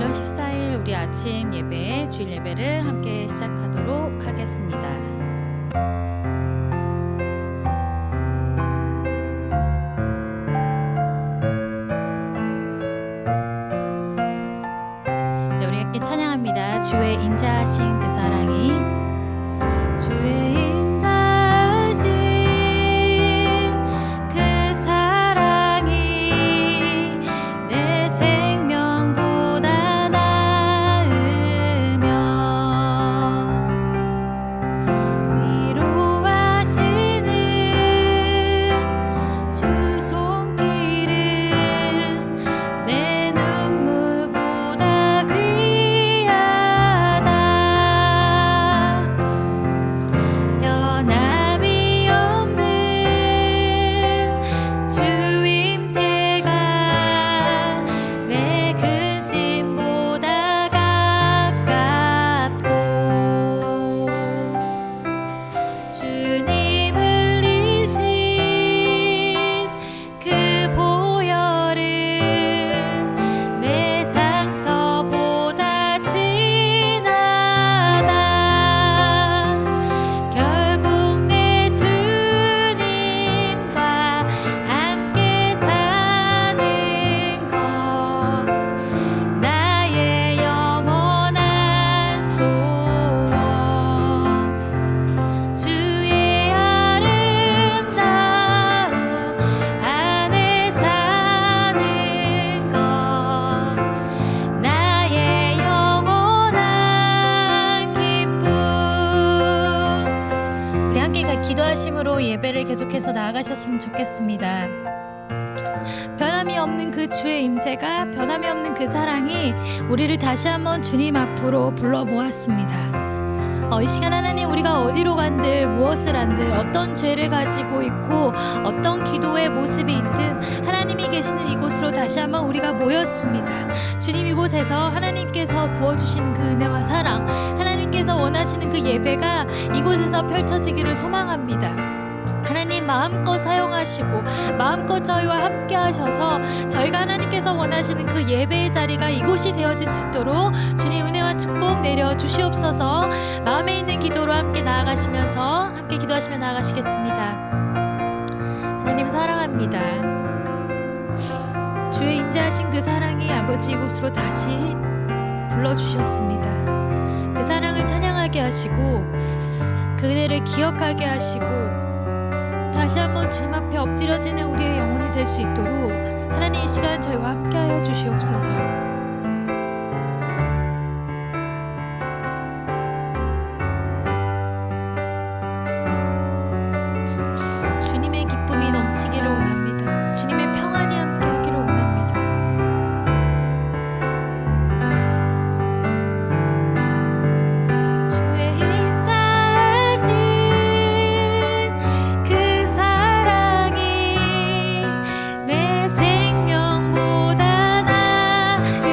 1월 14일 우리 아침 예배, 주일 예배를 함께 시작하도록 하겠습니다. 네, 우리 함께 찬양합니다. 주의 인자하신 그 사랑이, 주의 인자하신 그 사랑이 내 생명보다 나으며 위로하시는 주 손길은 내 눈물보다 귀하다. 변함이 없는 주임제가 내 근심보다 가깝고 주님 흘리신 그 보혈은 내 상처보다 진하다. 결국 내 주님과 함께 사는 것 나의 영원한 소원. 주의 아름다움 안에 사는 것 나의 영원한 기쁨. 우리 함께 기도하심으로 예배를 계속해서 나아가셨으면 좋겠습니다. 변함이 없는 그 주의 임재가, 변함이 없는 그 사랑이 우리를 다시 한번 주님 앞으로 불러 모았습니다. 이 시간 하나님, 우리가 어디로 간들, 무엇을 한들, 어떤 죄를 가지고 있고 어떤 기도의 모습이 있든 하나님이 계시는 이곳으로 다시 한번 우리가 모였습니다. 주님, 이곳에서 하나님께서 부어주시는 그 은혜와 사랑, 하나님께서 원하시는 그 예배가 이곳에서 펼쳐지기를 소망합니다. 하나님, 마음껏 사용하시고 마음껏 저희와 함께 하셔서 저희가 하나님께서 원하시는 그 예배의 자리가 이곳이 되어질 수 있도록 주님 은혜와 축복 내려 주시옵소서. 마음에 있는 기도로 함께 나아가시면서 함께 기도하시며 나아가시겠습니다. 하나님 사랑합니다. 주의 인자하신 그 사랑이 아버지 이곳으로 다시 불러주셨습니다. 그 사랑을 찬양하게 하시고 그 은혜를 기억하게 하시고 다시 한번 주님 앞에 엎드려지는 우리의 영혼이 될 수 있도록 하나님 이 시간 저희와 함께하여 주시옵소서. 주님의 기쁨이 넘치기를 원합니다. 주님의 평안이 함께하기를 원합니다. 주의 인자하신 그 사랑이 내 생명보다 나으며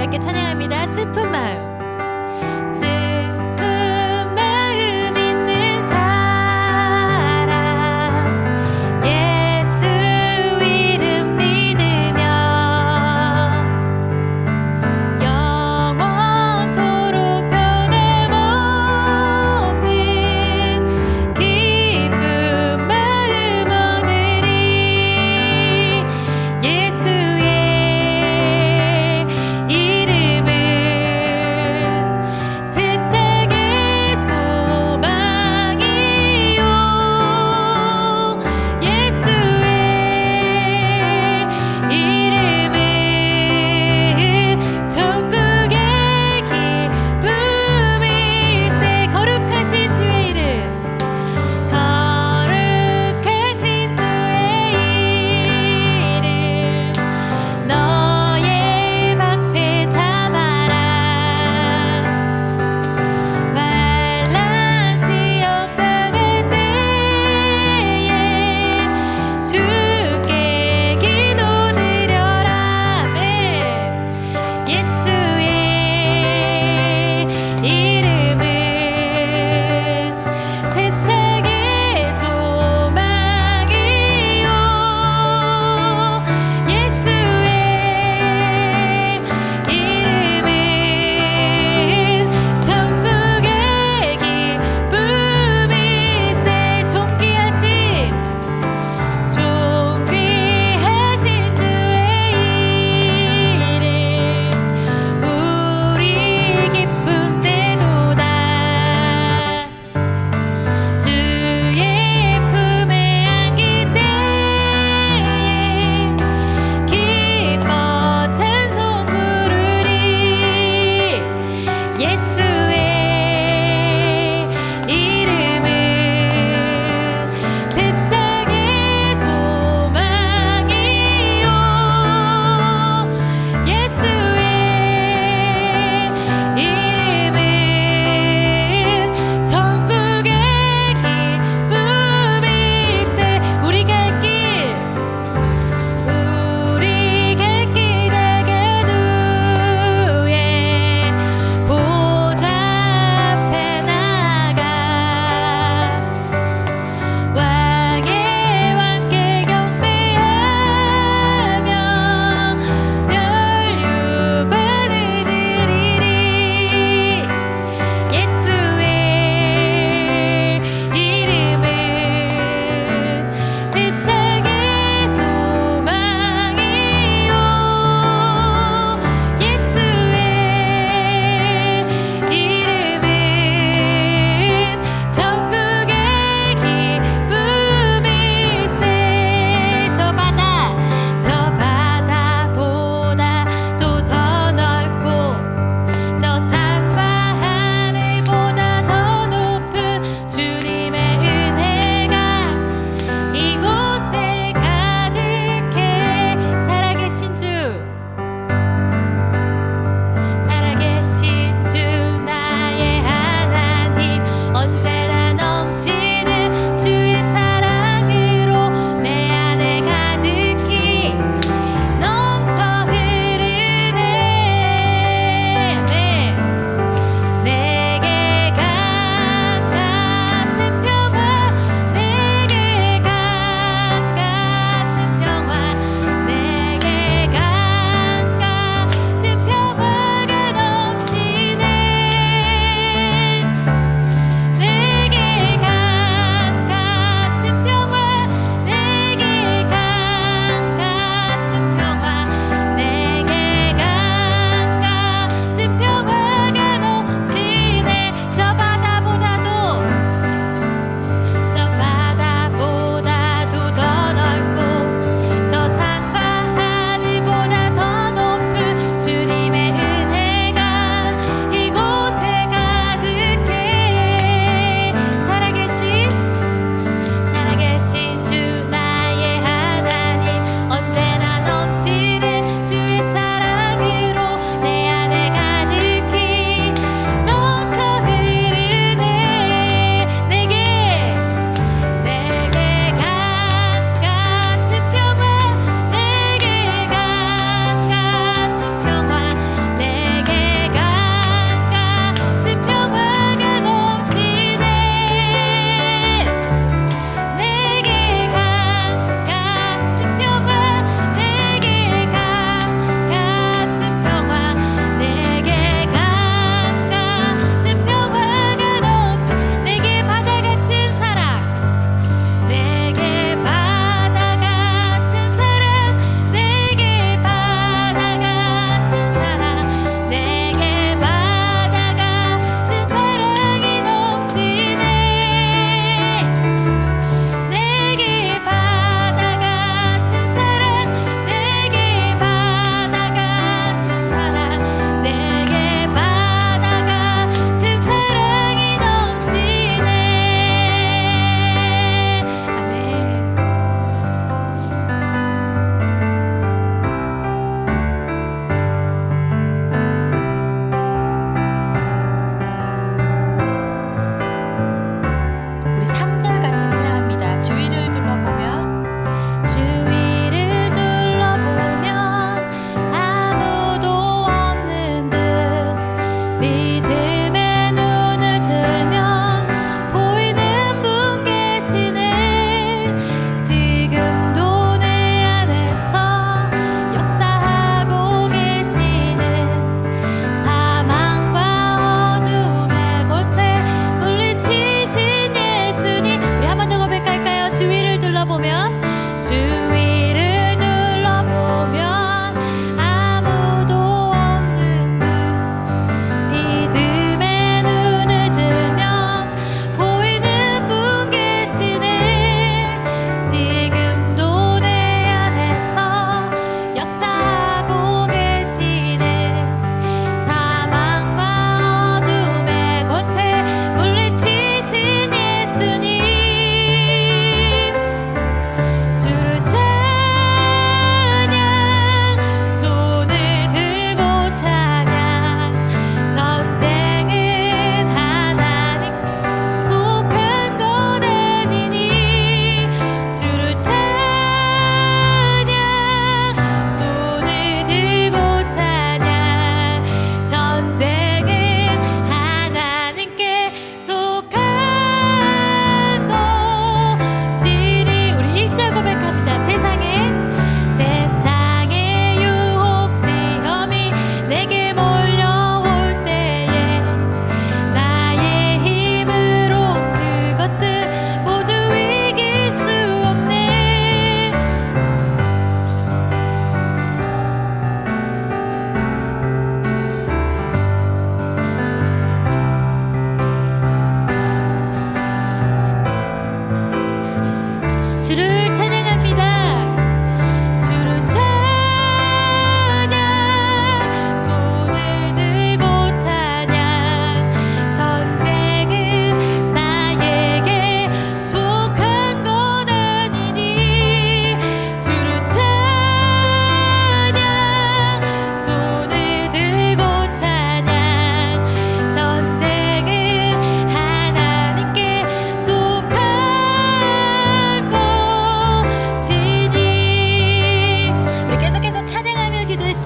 함께 찬양합니다. 슬픈 마음. 슬픈 마음 있는 사람 예수 이름 믿으면 영원토록 변함없는 기쁜 마음 얻으리. 예수의 이름은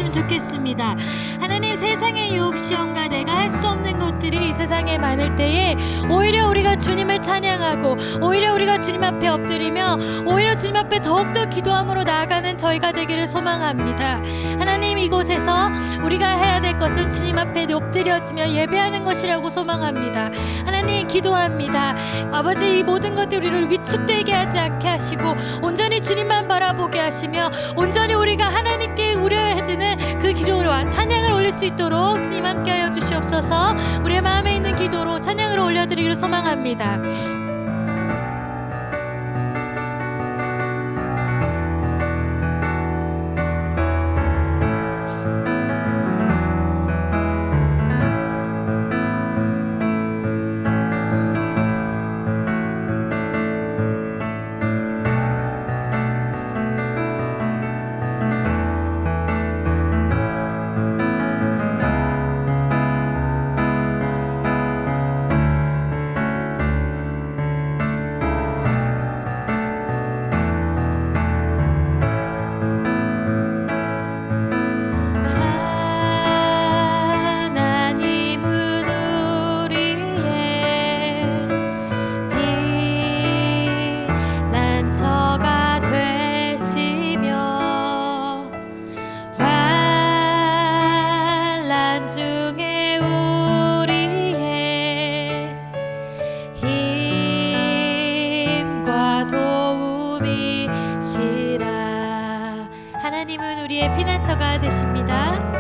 주셨으면 좋겠습니다. 하나님, 세상의 유혹, 시험과 내가 할 수 없는 것들이 이 세상에 많을 때에 오히려 우리가 주님을 찬양하고 오히려 우리가 주님 앞에 엎드리며 오히려 주님 앞에 더욱더 기도함으로 나아가는 저희가 되기를 소망합니다. 하나님, 이곳에서 우리가 해야 될 것은 주님 앞에 엎드려지며 예배하는 것이라고 소망합니다. 하나님, 기도합니다. 아버지, 이 모든 것들 우리를 위축되게 하지 않게 하시고 온전히 주님만 바라보게 하시며 온전히 우리가 하나님께 우려해야 되는 그 기도와 찬양을 올릴 수 있도록 주님 함께하여 주시옵소서. 우리의 마음에 있는 기도로 찬양을 올려드리기를 소망합니다. 하나님은 우리의 피난처가 되십니다.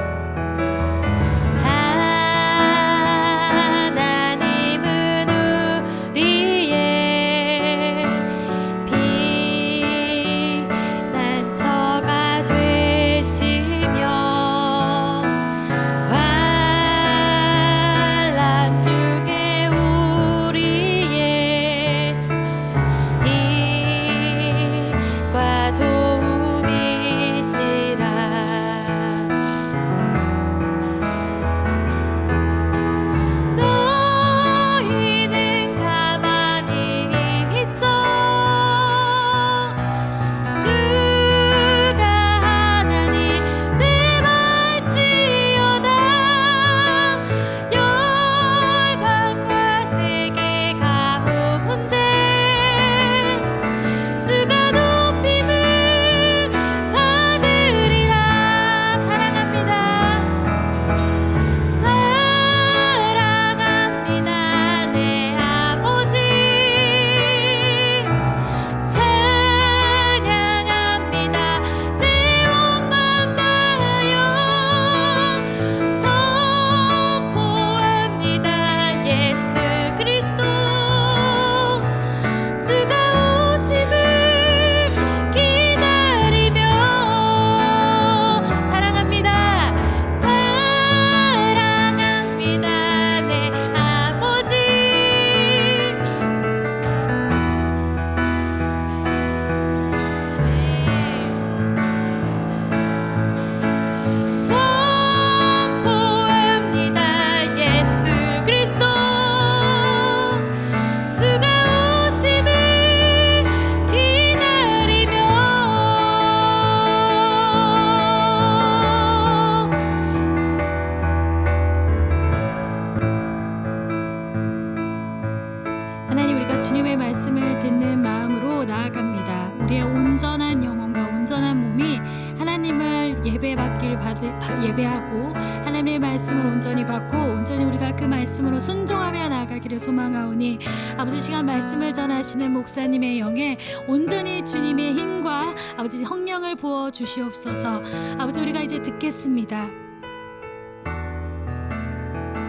예배하고 하나님의 말씀을 온전히 받고 온전히 우리가 그 말씀으로 순종하며 나아가기를 소망하오니 아버지, 시간 말씀을 전하시는 목사님의 영에 온전히 주님의 힘과 아버지 성령을 부어 주시옵소서. 아버지, 우리가 이제 듣겠습니다.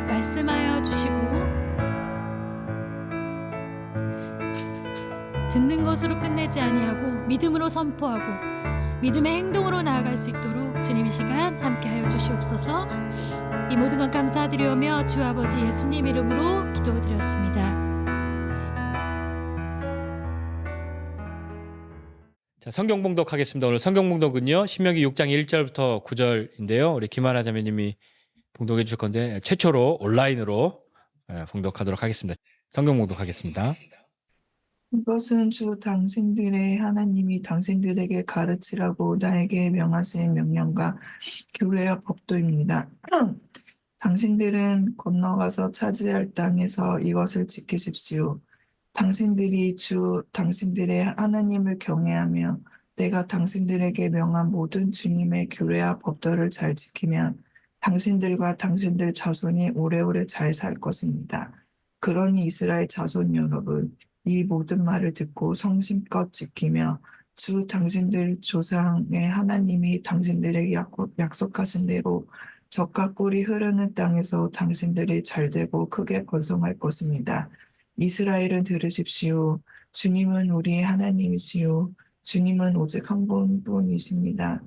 말씀하여 주시고 듣는 것으로 끝내지 아니하고 믿음으로 선포하고 믿음의 행동으로 나아갈 수 있도록 주님 이 시간 함께하여 주시옵소서. 이 모든 것 감사드리오며 주 아버지 예수님 이름으로 기도드렸습니다. 자, 성경 봉독하겠습니다. 오늘 성경 봉독은요, 신명기 6장 1절부터 9절인데요. 우리 김하나 자매님이 봉독해 주실 건데 최초로 온라인으로 봉독하도록 하겠습니다. 성경 봉독하겠습니다. 이것은 주 당신들의 하나님이 당신들에게 가르치라고 나에게 명하신 명령과 규례와 법도입니다. 당신들은 건너가서 차지할 땅에서 이것을 지키십시오. 당신들이 주 당신들의 하나님을 경외하며 내가 당신들에게 명한 모든 주님의 규례와 법도를 잘 지키면 당신들과 당신들 자손이 오래오래 잘 살 것입니다. 그러니 이스라엘 자손 여러분, 이 모든 말을 듣고 성심껏 지키며 주 당신들 조상의 하나님이 당신들에게 약속하신 대로 젖과 꿀이 흐르는 땅에서 당신들이 잘되고 크게 번성할 것입니다. 이스라엘은 들으십시오. 주님은 우리의 하나님이시요. 주님은 오직 한 분뿐이십니다.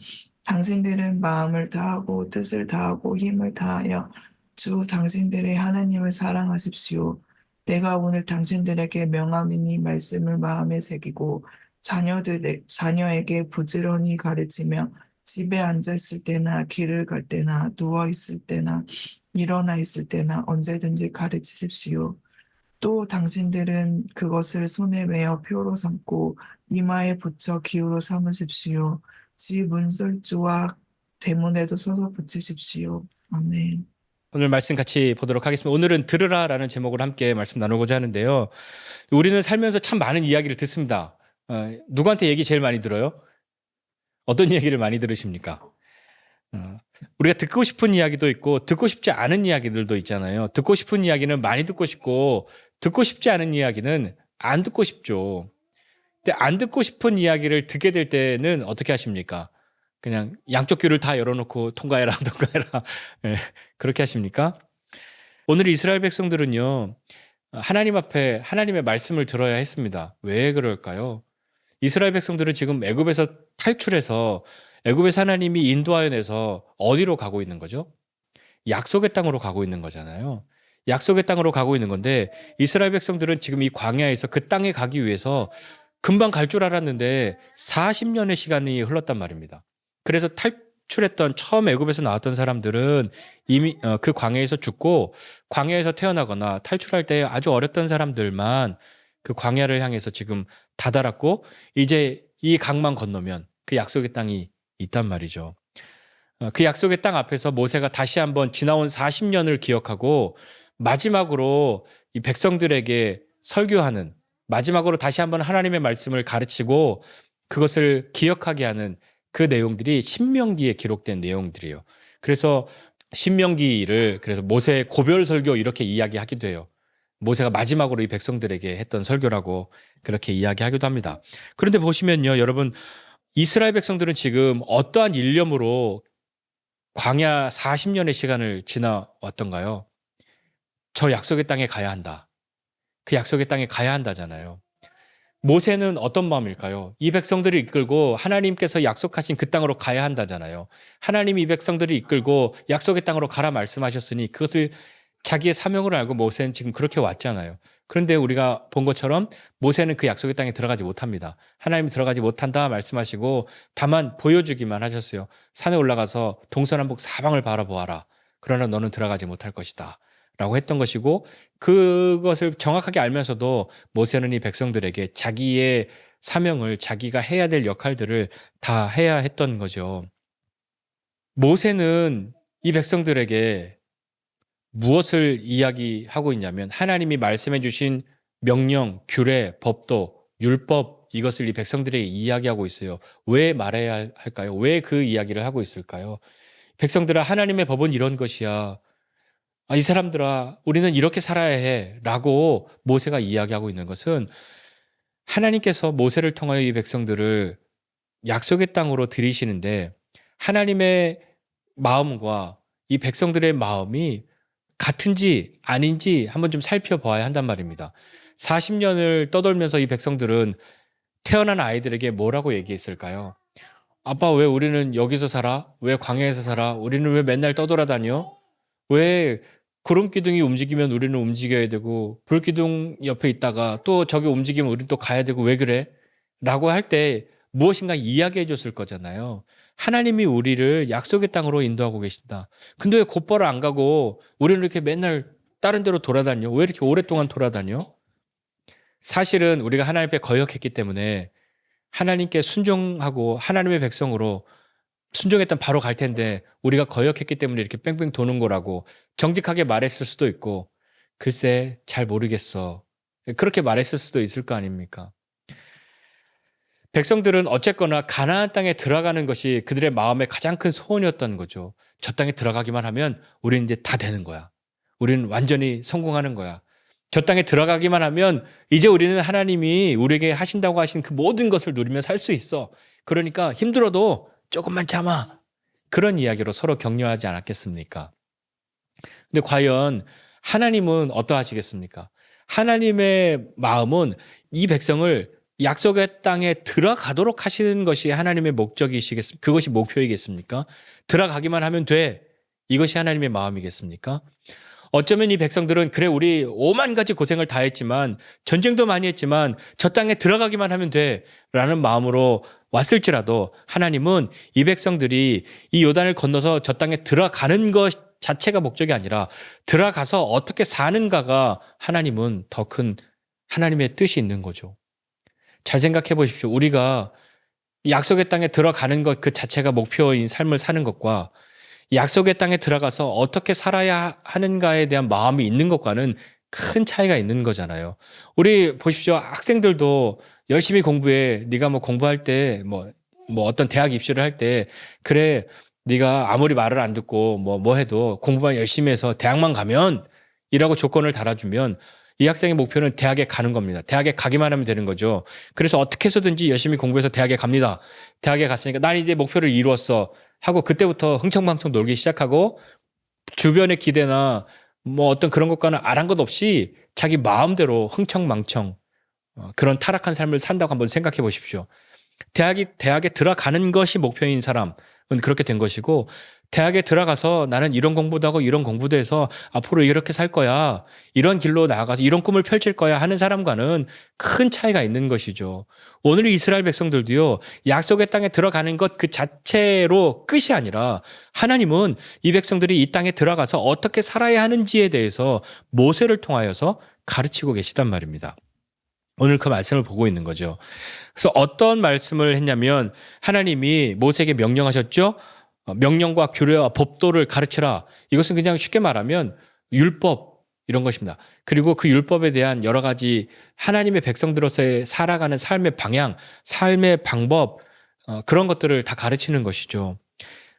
당신들은 마음을 다하고 뜻을 다하고 힘을 다하여 주 당신들의 하나님을 사랑하십시오. 내가 오늘 당신들에게 명하는 이 말씀을 마음에 새기고 자녀에게 부지런히 가르치며 집에 앉아있을 때나 길을 갈 때나 누워있을 때나 일어나 있을 때나 언제든지 가르치십시오. 또 당신들은 그것을 손에 메어 표로 삼고 이마에 붙여 기호로 삼으십시오. 집 문설주와 대문에도 써서 붙이십시오. 아멘. 오늘 말씀 같이 보도록 하겠습니다. 오늘은 들으라라는 제목으로 함께 말씀 나누고자 하는데요. 우리는 살면서 참 많은 이야기를 듣습니다. 누구한테 얘기 제일 많이 들어요? 어떤 얘기를 많이 들으십니까? 우리가 듣고 싶은 이야기도 있고 듣고 싶지 않은 이야기들도 있잖아요. 듣고 싶은 이야기는 많이 듣고 싶고 듣고 싶지 않은 이야기는 안 듣고 싶죠. 근데 안 듣고 싶은 이야기를 듣게 될 때는 어떻게 하십니까? 그냥 양쪽 귀를 다 열어놓고 통과해라 통과해라 그렇게 하십니까? 오늘 이스라엘 백성들은요, 하나님 앞에 하나님의 말씀을 들어야 했습니다. 왜 그럴까요? 이스라엘 백성들은 지금 애굽에서 탈출해서 애굽에서 하나님이 인도하여 내서 어디로 가고 있는 거죠? 약속의 땅으로 가고 있는 거잖아요. 약속의 땅으로 가고 있는 건데 이스라엘 백성들은 지금 이 광야에서 그 땅에 가기 위해서 금방 갈 줄 알았는데 40년의 시간이 흘렀단 말입니다. 그래서 탈출했던 처음 애굽에서 나왔던 사람들은 이미 그 광야에서 죽고 광야에서 태어나거나 탈출할 때 아주 어렸던 사람들만 그 광야를 향해서 지금 다다랐고 이제 이 강만 건너면 그 약속의 땅이 있단 말이죠. 그 약속의 땅 앞에서 모세가 다시 한번 지나온 40년을 기억하고 마지막으로 이 백성들에게 설교하는, 마지막으로 다시 한번 하나님의 말씀을 가르치고 그것을 기억하게 하는 그 내용들이 신명기에 기록된 내용들이에요. 그래서 신명기를 그래서 모세의 고별 설교 이렇게 이야기하기도 해요. 모세가 마지막으로 이 백성들에게 했던 설교라고 그렇게 이야기하기도 합니다. 그런데 보시면요, 여러분, 이스라엘 백성들은 지금 어떠한 일념으로 광야 40년의 시간을 지나왔던가요? 저 약속의 땅에 가야 한다. 그 약속의 땅에 가야 한다잖아요. 모세는 어떤 마음일까요? 이 백성들을 이끌고 하나님께서 약속하신 그 땅으로 가야 한다잖아요. 하나님이 이 백성들을 이끌고 약속의 땅으로 가라 말씀하셨으니 그것을 자기의 사명으로 알고 모세는 지금 그렇게 왔잖아요. 그런데 우리가 본 것처럼 모세는 그 약속의 땅에 들어가지 못합니다. 하나님이 들어가지 못한다 말씀하시고 다만 보여주기만 하셨어요. 산에 올라가서 동서남북 사방을 바라보아라. 그러나 너는 들어가지 못할 것이다. 라고 했던 것이고 그것을 정확하게 알면서도 모세는 이 백성들에게 자기의 사명을 자기가 해야 될 역할들을 다 해야 했던 거죠. 모세는 이 백성들에게 무엇을 이야기하고 있냐면 하나님이 말씀해 주신 명령, 규례, 법도, 율법 이것을 이 백성들에게 이야기하고 있어요. 왜 말해야 할까요? 왜 그 이야기를 하고 있을까요? 백성들아, 하나님의 법은 이런 것이야. 이 사람들아, 우리는 이렇게 살아야 해 라고 모세가 이야기하고 있는 것은 하나님께서 모세를 통하여 이 백성들을 약속의 땅으로 들이시는데 하나님의 마음과 이 백성들의 마음이 같은지 아닌지 한번 좀 살펴봐야 한단 말입니다. 40년을 떠돌면서 이 백성들은 태어난 아이들에게 뭐라고 얘기했을까요? 아빠, 왜 우리는 여기서 살아? 왜 광야에서 살아? 우리는 왜 맨날 떠돌아다녀? 왜 구름 기둥이 움직이면 우리는 움직여야 되고 불 기둥 옆에 있다가 또 저기 움직이면 우리는 또 가야 되고 왜 그래? 라고 할 때 무엇인가 이야기해 줬을 거잖아요. 하나님이 우리를 약속의 땅으로 인도하고 계신다. 근데 왜 곧바로 안 가고 우리는 이렇게 맨날 다른 데로 돌아다녀? 왜 이렇게 오랫동안 돌아다녀? 사실은 우리가 하나님 앞에 거역했기 때문에 하나님께 순종하고 하나님의 백성으로 순종했던 바로 갈 텐데 우리가 거역했기 때문에 이렇게 뺑뺑 도는 거라고 정직하게 말했을 수도 있고 글쎄 잘 모르겠어. 그렇게 말했을 수도 있을 거 아닙니까? 백성들은 어쨌거나 가나안 땅에 들어가는 것이 그들의 마음의 가장 큰 소원이었던 거죠. 저 땅에 들어가기만 하면 우리는 이제 다 되는 거야. 우리는 완전히 성공하는 거야. 저 땅에 들어가기만 하면 이제 우리는 하나님이 우리에게 하신다고 하신 그 모든 것을 누리며 살 수 있어. 그러니까 힘들어도 조금만 참아. 그런 이야기로 서로 격려하지 않았겠습니까? 근데 과연 하나님은 어떠하시겠습니까? 하나님의 마음은 이 백성을 약속의 땅에 들어가도록 하시는 것이 하나님의 목적이시겠습니까? 그것이 목표이겠습니까? 들어가기만 하면 돼. 이것이 하나님의 마음이겠습니까? 어쩌면 이 백성들은 그래 우리 5만 가지 고생을 다 했지만 전쟁도 많이 했지만 저 땅에 들어가기만 하면 돼 라는 마음으로 왔을지라도 하나님은 이 백성들이 이 요단을 건너서 저 땅에 들어가는 것 자체가 목적이 아니라 들어가서 어떻게 사는가가 하나님은 더 큰 하나님의 뜻이 있는 거죠. 잘 생각해 보십시오. 우리가 약속의 땅에 들어가는 것 그 자체가 목표인 삶을 사는 것과 약속의 땅에 들어가서 어떻게 살아야 하는가에 대한 마음이 있는 것과는 큰 차이가 있는 거잖아요. 우리 보십시오. 학생들도 열심히 공부해. 네가 뭐 공부할 때 뭐 어떤 대학 입시를 할 때 그래 네가 아무리 말을 안 듣고 뭐 해도 공부만 열심히 해서 대학만 가면 이라고 조건을 달아주면 이 학생의 목표는 대학에 가는 겁니다. 대학에 가기만 하면 되는 거죠. 그래서 어떻게 해서든지 열심히 공부해서 대학에 갑니다. 대학에 갔으니까 난 이제 목표를 이루었어 하고 그때부터 흥청망청 놀기 시작하고 주변의 기대나 뭐 어떤 그런 것과는 아랑곳 없이 자기 마음대로 흥청망청 그런 타락한 삶을 산다고 한번 생각해 보십시오. 대학에 들어가는 것이 목표인 사람은 그렇게 된 것이고 대학에 들어가서 나는 이런 공부도 하고 이런 공부도 해서 앞으로 이렇게 살 거야. 이런 길로 나아가서 이런 꿈을 펼칠 거야 하는 사람과는 큰 차이가 있는 것이죠. 오늘 이스라엘 백성들도요. 약속의 땅에 들어가는 것 그 자체로 끝이 아니라 하나님은 이 백성들이 이 땅에 들어가서 어떻게 살아야 하는지에 대해서 모세를 통하여서 가르치고 계시단 말입니다. 오늘 그 말씀을 보고 있는 거죠. 그래서 어떤 말씀을 했냐면 하나님이 모세에게 명령하셨죠. 명령과 규례와 법도를 가르치라. 이것은 그냥 쉽게 말하면 율법 이런 것입니다. 그리고 그 율법에 대한 여러 가지 하나님의 백성들로서의 살아가는 삶의 방향, 삶의 방법 그런 것들을 다 가르치는 것이죠.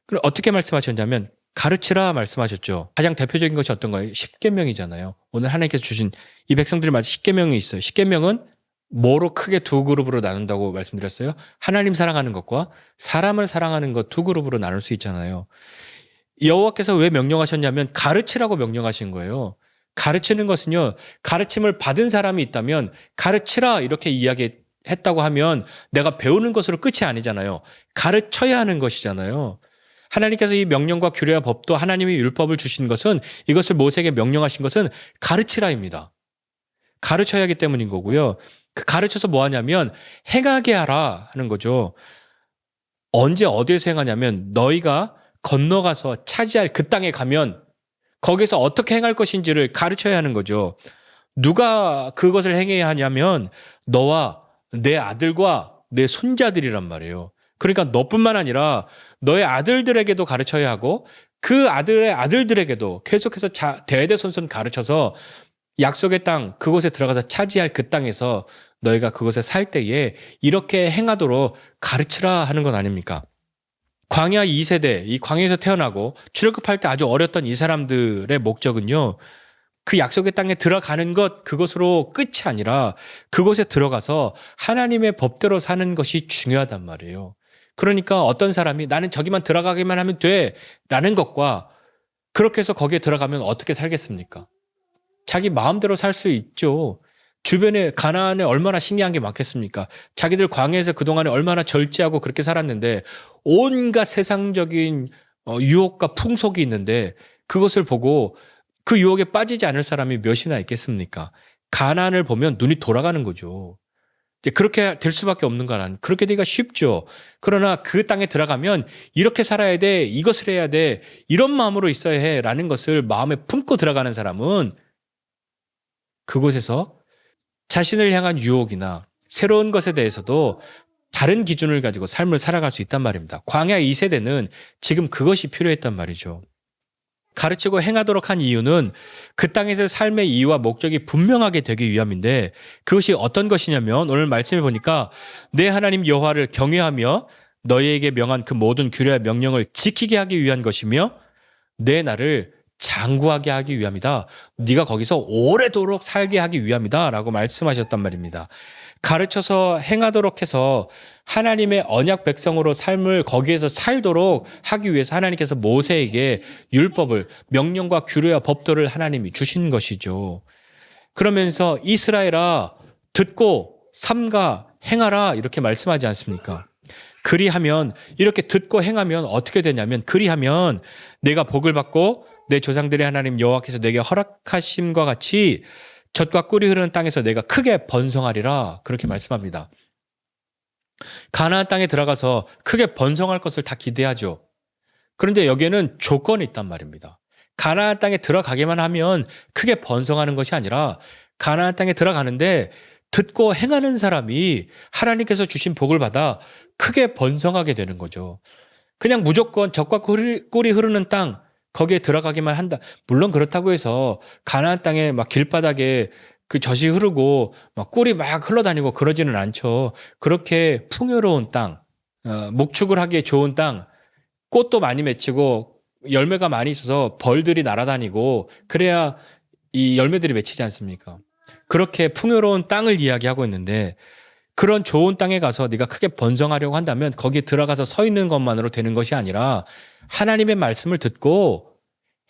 그럼 어떻게 말씀하셨냐면 가르치라 말씀하셨죠. 가장 대표적인 것이 어떤 거예요? 십계명이잖아요. 오늘 하나님께서 주신 이 백성들이 말씀 십계명이 있어요. 십계명은 뭐로 크게 두 그룹으로 나눈다고 말씀드렸어요? 하나님 사랑하는 것과 사람을 사랑하는 것 두 그룹으로 나눌 수 있잖아요. 여호와께서 왜 명령하셨냐면 가르치라고 명령하신 거예요. 가르치는 것은요. 가르침을 받은 사람이 있다면 가르치라 이렇게 이야기했다고 하면 내가 배우는 것으로 끝이 아니잖아요. 가르쳐야 하는 것이잖아요. 하나님께서 이 명령과 규례와 법도 하나님의 율법을 주신 것은 이것을 모세에게 명령하신 것은 가르치라입니다. 가르쳐야 하기 때문인 거고요. 그 가르쳐서 뭐 하냐면 행하게 하라 하는 거죠. 언제 어디에서 행하냐면 너희가 건너가서 차지할 그 땅에 가면 거기서 어떻게 행할 것인지를 가르쳐야 하는 거죠. 누가 그것을 행해야 하냐면 너와 내 아들과 내 손자들이란 말이에요. 그러니까 너뿐만 아니라 너의 아들들에게도 가르쳐야 하고 그 아들의 아들들에게도 계속해서 대대손손 가르쳐서 약속의 땅 그곳에 들어가서 차지할 그 땅에서 너희가 그곳에 살 때에 이렇게 행하도록 가르치라 하는 건 아닙니까? 광야 2세대 이 광야에서 태어나고 출애굽할 때 아주 어렸던 이 사람들의 목적은요. 그 약속의 땅에 들어가는 것 그것으로 끝이 아니라 그곳에 들어가서 하나님의 법대로 사는 것이 중요하단 말이에요. 그러니까 어떤 사람이 나는 저기만 들어가기만 하면 돼 라는 것과 그렇게 해서 거기에 들어가면 어떻게 살겠습니까? 자기 마음대로 살 수 있죠. 주변에 가나안에 얼마나 신기한 게 많겠습니까? 자기들 광야에서 그동안에 얼마나 절제하고 그렇게 살았는데 온갖 세상적인 유혹과 풍속이 있는데 그것을 보고 그 유혹에 빠지지 않을 사람이 몇이나 있겠습니까? 가나안을 보면 눈이 돌아가는 거죠. 그렇게 될 수밖에 없는 거란 그렇게 되기가 쉽죠. 그러나 그 땅에 들어가면 이렇게 살아야 돼, 이것을 해야 돼, 이런 마음으로 있어야 해라는 것을 마음에 품고 들어가는 사람은 그곳에서 자신을 향한 유혹이나 새로운 것에 대해서도 다른 기준을 가지고 삶을 살아갈 수 있단 말입니다. 광야 2세대는 지금 그것이 필요했단 말이죠. 가르치고 행하도록 한 이유는 그 땅에서 삶의 이유와 목적이 분명하게 되기 위함인데, 그것이 어떤 것이냐면 오늘 말씀해 보니까 내 하나님 여호와를 경외하며 너희에게 명한 그 모든 규례와 명령을 지키게 하기 위한 것이며 내 나를 장구하게 하기 위함이다. 네가 거기서 오래도록 살게 하기 위함이다 라고 말씀하셨단 말입니다. 가르쳐서 행하도록 해서 하나님의 언약 백성으로 삶을 거기에서 살도록 하기 위해서 하나님께서 모세에게 율법을, 명령과 규례와 법도를 하나님이 주신 것이죠. 그러면서 이스라엘아 듣고 삼가 행하라 이렇게 말씀하지 않습니까? 그리하면, 이렇게 듣고 행하면 어떻게 되냐면, 그리하면 내가 복을 받고 내 조상들의 하나님 여호와께서 내게 허락하심과 같이 젖과 꿀이 흐르는 땅에서 내가 크게 번성하리라 그렇게 말씀합니다. 가나안 땅에 들어가서 크게 번성할 것을 다 기대하죠. 그런데 여기에는 조건이 있단 말입니다. 가나안 땅에 들어가기만 하면 크게 번성하는 것이 아니라 가나안 땅에 들어가는데 듣고 행하는 사람이 하나님께서 주신 복을 받아 크게 번성하게 되는 거죠. 그냥 무조건 젖과 꿀이 흐르는 땅 거기에 들어가기만 한다. 물론 그렇다고 해서 가나안 땅에 막 길바닥에 그 젖이 흐르고 막 꿀이 막 흘러다니고 그러지는 않죠. 그렇게 풍요로운 땅, 목축을 하기에 좋은 땅, 꽃도 많이 맺히고 열매가 많이 있어서 벌들이 날아다니고 그래야 이 열매들이 맺히지 않습니까? 그렇게 풍요로운 땅을 이야기하고 있는데, 그런 좋은 땅에 가서 네가 크게 번성하려고 한다면 거기에 들어가서 서 있는 것만으로 되는 것이 아니라 하나님의 말씀을 듣고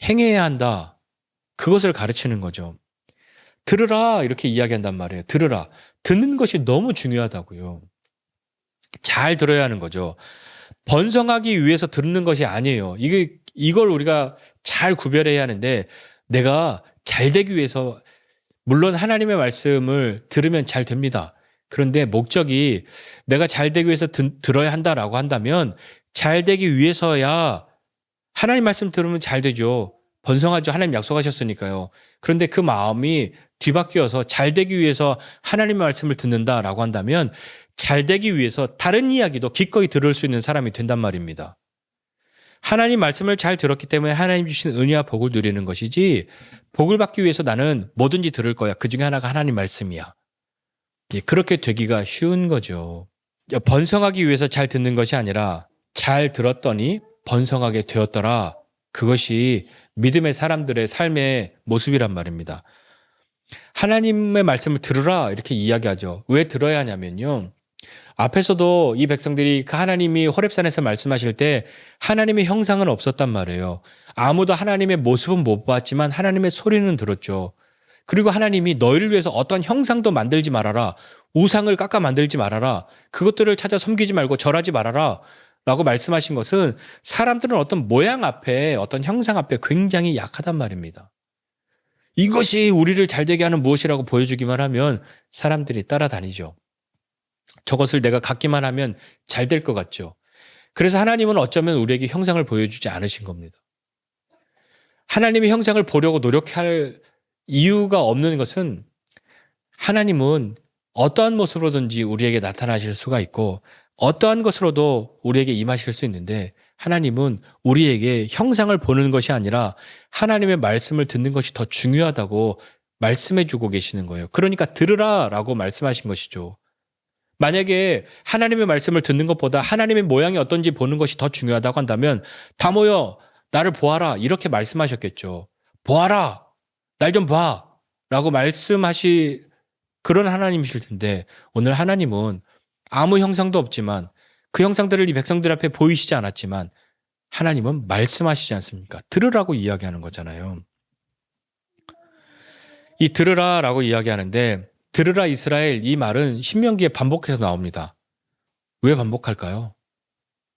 행해야 한다. 그것을 가르치는 거죠. 들으라 이렇게 이야기한단 말이에요. 들으라. 듣는 것이 너무 중요하다고요. 잘 들어야 하는 거죠. 번성하기 위해서 듣는 것이 아니에요. 이걸 우리가 잘 구별해야 하는데, 내가 잘 되기 위해서, 물론 하나님의 말씀을 들으면 잘 됩니다. 그런데 목적이 내가 잘 되기 위해서 들어야 한다라고 한다면, 잘 되기 위해서야 하나님 말씀 들으면 잘 되죠. 번성하죠. 하나님 약속하셨으니까요. 그런데 그 마음이 뒤바뀌어서 잘 되기 위해서 하나님의 말씀을 듣는다라고 한다면 잘 되기 위해서 다른 이야기도 기꺼이 들을 수 있는 사람이 된단 말입니다. 하나님 말씀을 잘 들었기 때문에 하나님 주신 은혜와 복을 누리는 것이지, 복을 받기 위해서 나는 뭐든지 들을 거야. 그 중에 하나가 하나님 말씀이야. 그렇게 되기가 쉬운 거죠. 번성하기 위해서 잘 듣는 것이 아니라 잘 들었더니 번성하게 되었더라. 그것이 믿음의 사람들의 삶의 모습이란 말입니다. 하나님의 말씀을 들으라 이렇게 이야기하죠. 왜 들어야 하냐면요, 앞에서도 이 백성들이 그 하나님이 호렙산에서 말씀하실 때 하나님의 형상은 없었단 말이에요. 아무도 하나님의 모습은 못 봤지만 하나님의 소리는 들었죠. 그리고 하나님이 너희를 위해서 어떤 형상도 만들지 말아라. 우상을 깎아 만들지 말아라. 그것들을 찾아 섬기지 말고 절하지 말아라. 라고 말씀하신 것은 사람들은 어떤 모양 앞에, 어떤 형상 앞에 굉장히 약하단 말입니다. 이것이 우리를 잘되게 하는 무엇이라고 보여주기만 하면 사람들이 따라다니죠. 저것을 내가 갖기만 하면 잘 될 것 같죠. 그래서 하나님은 어쩌면 우리에게 형상을 보여주지 않으신 겁니다. 하나님의 형상을 보려고 노력할 이유가 없는 것은, 하나님은 어떠한 모습으로든지 우리에게 나타나실 수가 있고 어떠한 것으로도 우리에게 임하실 수 있는데, 하나님은 우리에게 형상을 보는 것이 아니라 하나님의 말씀을 듣는 것이 더 중요하다고 말씀해 주고 계시는 거예요. 그러니까 들으라 라고 말씀하신 것이죠. 만약에 하나님의 말씀을 듣는 것보다 하나님의 모양이 어떤지 보는 것이 더 중요하다고 한다면 다 모여 나를 보아라 이렇게 말씀하셨겠죠. 보아라, 날 좀 봐 라고 말씀하시 그런 하나님이실 텐데, 오늘 하나님은 아무 형상도 없지만 그 형상들을 이 백성들 앞에 보이시지 않았지만 하나님은 말씀하시지 않습니까? 들으라고 이야기하는 거잖아요. 이 들으라라고 이야기하는데, 들으라 이스라엘, 이 말은 신명기에 반복해서 나옵니다. 왜 반복할까요?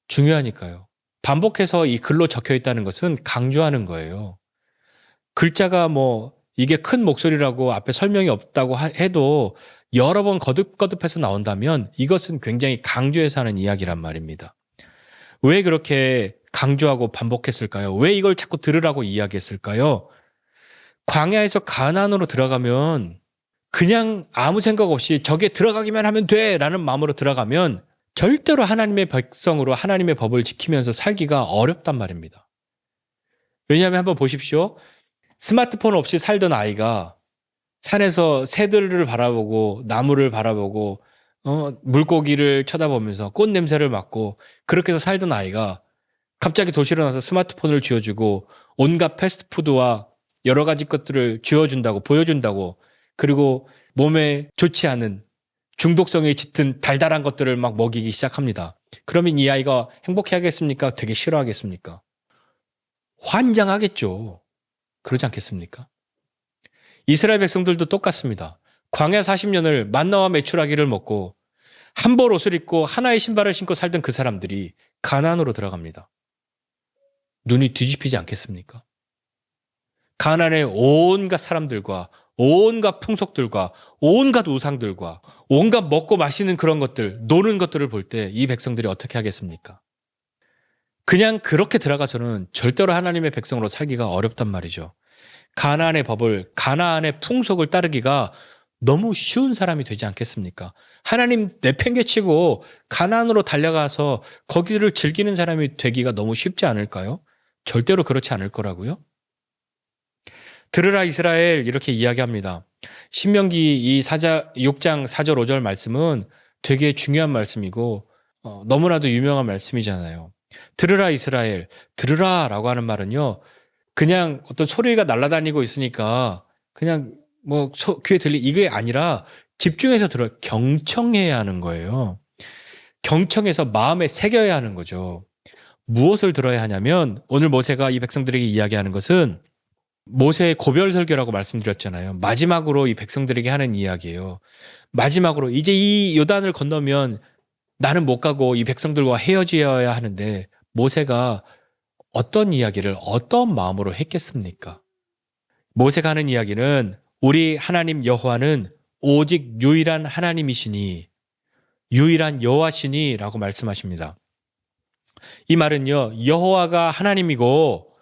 중요하니까요. 반복해서 이 글로 적혀 있다는 것은 강조하는 거예요. 글자가 이게 큰 목소리라고 앞에 설명이 없다고 해도 여러 번 거듭거듭해서 나온다면 이것은 굉장히 강조해서 하는 이야기란 말입니다. 왜 그렇게 강조하고 반복했을까요? 왜 이걸 자꾸 들으라고 이야기했을까요? 광야에서 가나안으로 들어가면 그냥 아무 생각 없이 저게 들어가기만 하면 돼라는 마음으로 들어가면 절대로 하나님의 백성으로 하나님의 법을 지키면서 살기가 어렵단 말입니다. 왜냐하면 한번 보십시오. 스마트폰 없이 살던 아이가 산에서 새들을 바라보고 나무를 바라보고 물고기를 쳐다보면서 꽃 냄새를 맡고 그렇게 해서 살던 아이가 갑자기 도시로 나서 스마트폰을 쥐어주고 온갖 패스트푸드와 여러 가지 것들을 쥐어준다고 보여준다고 그리고 몸에 좋지 않은 중독성이 짙은 달달한 것들을 막 먹이기 시작합니다. 그러면 이 아이가 행복해하겠습니까? 되게 싫어하겠습니까? 환장하겠죠. 그러지 않겠습니까? 이스라엘 백성들도 똑같습니다. 광야 40년을 만나와 메추라기를 먹고 한 벌 옷을 입고 하나의 신발을 신고 살던 그 사람들이 가나안으로 들어갑니다. 눈이 뒤집히지 않겠습니까? 가나안의 온갖 사람들과 온갖 풍속들과 온갖 우상들과 온갖 먹고 마시는 그런 것들, 노는 것들을 볼 때 이 백성들이 어떻게 하겠습니까? 그냥 그렇게 들어가서는 절대로 하나님의 백성으로 살기가 어렵단 말이죠. 가나안의 법을, 가나안의 풍속을 따르기가 너무 쉬운 사람이 되지 않겠습니까? 하나님 내팽개치고 가나안으로 달려가서 거기를 즐기는 사람이 되기가 너무 쉽지 않을까요? 절대로 그렇지 않을 거라고요. 들으라 이스라엘 이렇게 이야기합니다. 신명기 이 6장 4절 5절 말씀은 되게 중요한 말씀이고 너무나도 유명한 말씀이잖아요. 들으라 이스라엘, 들으라라고 하는 말은요. 그냥 어떤 소리가 날아다니고 있으니까 그냥 뭐 귀에 이게 아니라 집중해서 경청해야 하는 거예요. 경청해서 마음에 새겨야 하는 거죠. 무엇을 들어야 하냐면 오늘 모세가 이 백성들에게 이야기하는 것은 모세의 고별 설교라고 말씀드렸잖아요. 마지막으로 이 백성들에게 하는 이야기예요. 마지막으로 이제 이 요단을 건너면 나는 못 가고 이 백성들과 헤어져야 하는데 모세가 어떤 이야기를 어떤 마음으로 했겠습니까? 모세가 하는 이야기는 우리 하나님 여호와는 오직 유일한 하나님이시니 유일한 여호와시니 라고 말씀하십니다. 이 말은요. 여호와가 하나님이고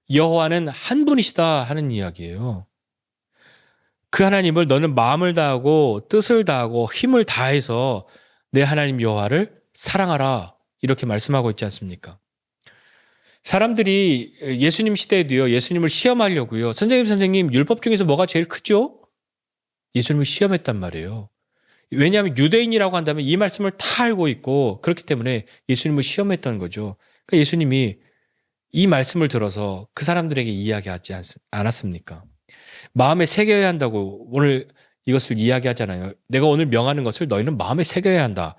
여호와는 한 분이시다 하는 이야기예요. 그 하나님을 너는 마음을 다하고 뜻을 다하고 힘을 다해서 내 하나님 여호와를 사랑하라 이렇게 말씀하고 있지 않습니까? 사람들이 예수님 시대에도요. 예수님을 시험하려고요. 선생님 율법 중에서 뭐가 제일 크죠? 예수님을 시험했단 말이에요. 왜냐하면 유대인이라고 한다면 이 말씀을 다 알고 있고 그렇기 때문에 예수님을 시험했던 거죠. 그러니까 예수님이 이 말씀을 들어서 그 사람들에게 이야기하지 않았습니까? 마음에 새겨야 한다고 오늘 이것을 이야기하잖아요. 내가 오늘 명하는 것을 너희는 마음에 새겨야 한다.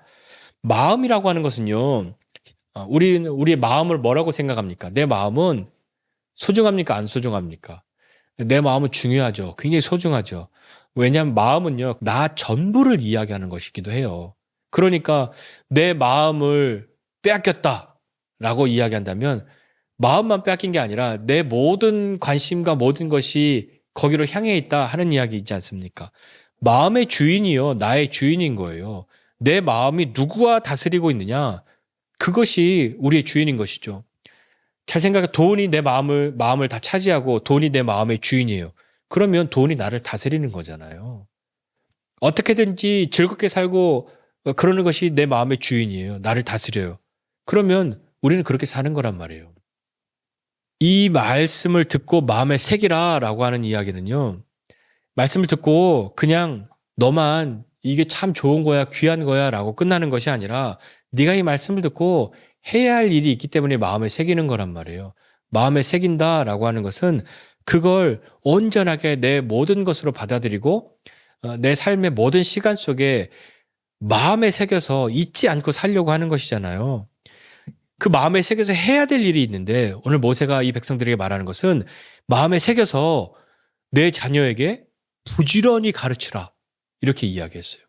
마음이라고 하는 것은요. 우리의 마음을 뭐라고 생각합니까? 내 마음은 소중합니까? 안 소중합니까? 내 마음은 중요하죠. 굉장히 소중하죠. 왜냐하면 마음은요. 나 전부를 이야기하는 것이기도 해요. 그러니까 내 마음을 빼앗겼다라고 이야기한다면 마음만 빼앗긴 게 아니라 내 모든 관심과 모든 것이 거기로 향해 있다 하는 이야기 있지 않습니까? 마음의 주인이요. 나의 주인인 거예요. 내 마음이 누구와 다스리고 있느냐? 그것이 우리의 주인인 것이죠. 잘 생각해 돈이 내 마음을 다 차지하고 돈이 내 마음의 주인이에요. 그러면 돈이 나를 다스리는 거잖아요. 어떻게든지 즐겁게 살고 그러는 것이 내 마음의 주인이에요. 나를 다스려요. 그러면 우리는 그렇게 사는 거란 말이에요. 이 말씀을 듣고 마음에 새기라라고 하는 이야기는요. 말씀을 듣고 그냥 너만 이게 참 좋은 거야, 귀한 거야 라고 끝나는 것이 아니라 네가 이 말씀을 듣고 해야 할 일이 있기 때문에 마음에 새기는 거란 말이에요. 마음에 새긴다라고 하는 것은 그걸 온전하게 내 모든 것으로 받아들이고 내 삶의 모든 시간 속에 마음에 새겨서 잊지 않고 살려고 하는 것이잖아요. 그 마음에 새겨서 해야 될 일이 있는데 오늘 모세가 이 백성들에게 말하는 것은 마음에 새겨서 내 자녀에게 부지런히 가르치라 이렇게 이야기했어요.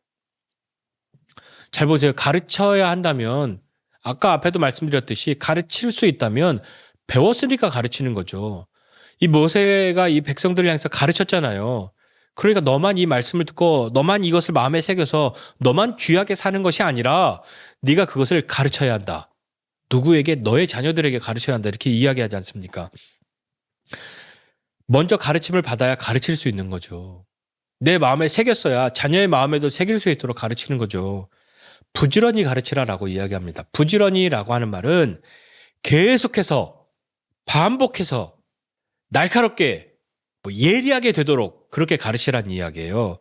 잘 보세요. 가르쳐야 한다면 아까 앞에도 말씀드렸듯이 가르칠 수 있다면 배웠으니까 가르치는 거죠. 이 모세가 이 백성들을 향해서 가르쳤잖아요. 그러니까 너만 이 말씀을 듣고 너만 이것을 마음에 새겨서 너만 귀하게 사는 것이 아니라 네가 그것을 가르쳐야 한다. 누구에게? 너의 자녀들에게 가르쳐야 한다. 이렇게 이야기하지 않습니까? 먼저 가르침을 받아야 가르칠 수 있는 거죠. 내 마음에 새겼어야 자녀의 마음에도 새길 수 있도록 가르치는 거죠. 부지런히 가르치라라고 이야기합니다. 부지런히라고 하는 말은 계속해서 반복해서 날카롭게 예리하게 되도록 그렇게 가르치라는 이야기예요.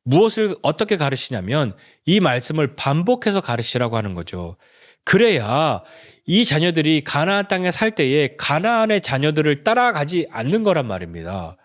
무엇을 어떻게 가르치냐면 이 말씀을 반복해서 가르치라고 하는 거죠. 그래야 이 자녀들이 가나안 땅에 살 때에 가나안의 자녀들을 따라가지 않는 거란 말입니다.